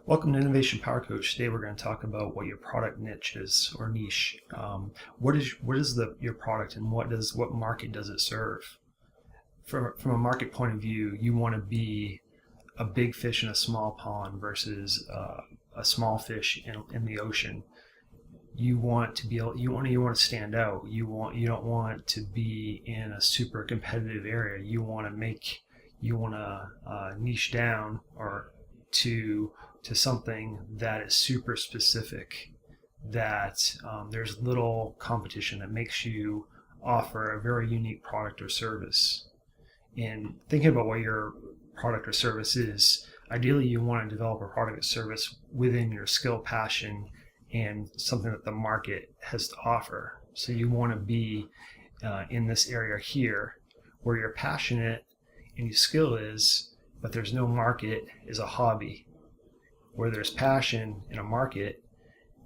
Welcome to Innovation Power Coach. Today we're going to talk about what your product niche is or niche. What is your product and what market does it serve? From a market point of view, you want to be a big fish in a small pond versus a small fish in the ocean. You want to be able, you want to stand out. You don't want to be in a super competitive area. You want to niche down or to something that is super specific, that there's little competition, that makes you offer a very unique product or service. And thinking about what your product or service is, ideally you want to develop a product or service within your skill, passion, and something that the market has to offer. So you want to be in this area here where you're passionate and your skill is, but there's no market, is a hobby. Where there's passion in a market,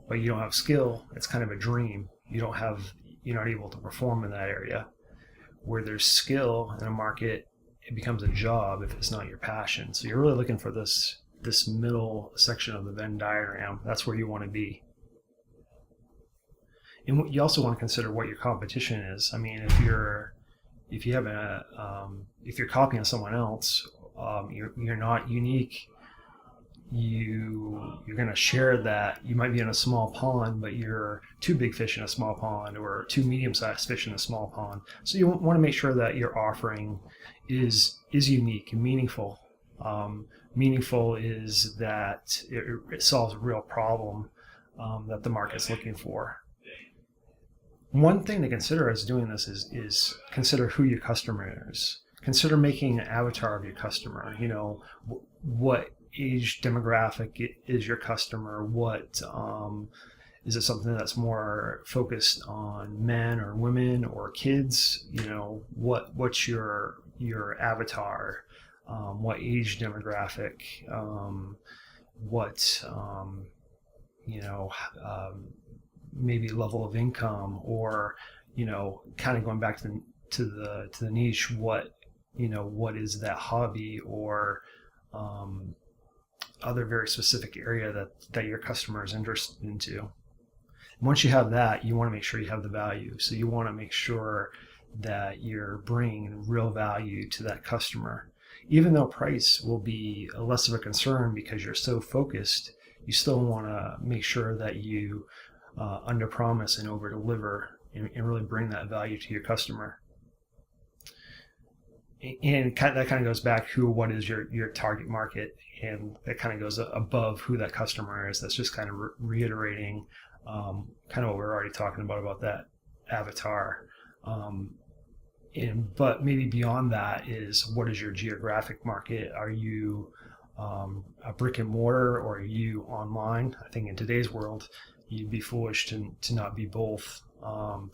but you don't have skill, it's kind of a dream. You're not able to perform in that area. Where there's skill in a market, it becomes a job if it's not your passion. So you're really looking for this middle section of the Venn diagram. That's where you want to be. And you also want to consider what your competition is. I mean, if you're copying someone else, you're not unique. You're going to share that. You might be in a small pond, but you're two big fish in a small pond, or two medium-sized fish in a small pond. So you want to make sure that your offering is unique and meaningful. Meaningful is that it solves a real problem that the market's looking for. One thing to consider as doing this is consider who your customer is. Consider making an avatar of your customer. What age demographic is your customer? What is it, something that's more focused on men or women or kids? What's your avatar? What age demographic? Maybe level of income, or kind of going back to the niche. What is that hobby, or other very specific area that your customer is interested into. Once you have that, you want to make sure you have the value. So you want to make sure that you're bringing real value to that customer. Even though price will be less of a concern because you're so focused, you still want to make sure that you under promise and over deliver and really bring that value to your customer. And that kind of goes back to what is your target market, and that kind of goes above who that customer is. That's just kind of reiterating kind of what we're already talking about that avatar. But maybe beyond that is, what is your geographic market? Are you a brick and mortar, or are you online? I think in today's world, you'd be foolish to not be both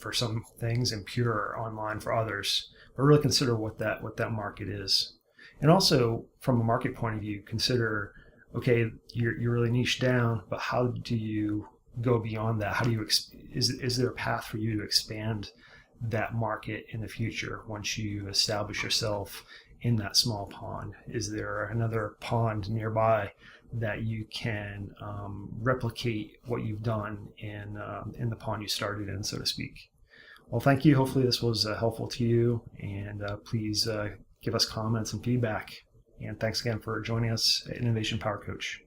for some things and pure online for others. But really consider what that market is. And also, from a market point of view, consider, okay, you're really niched down, but how do you go beyond that? How do you is there a path for you to expand that market in the future once you establish yourself in that small pond? Is there another pond nearby that you can replicate what you've done in the pond you started in, so to speak? Well, thank you. Hopefully this was helpful to you, and please give us comments and feedback. And thanks again for joining us at Innovation Power Coach.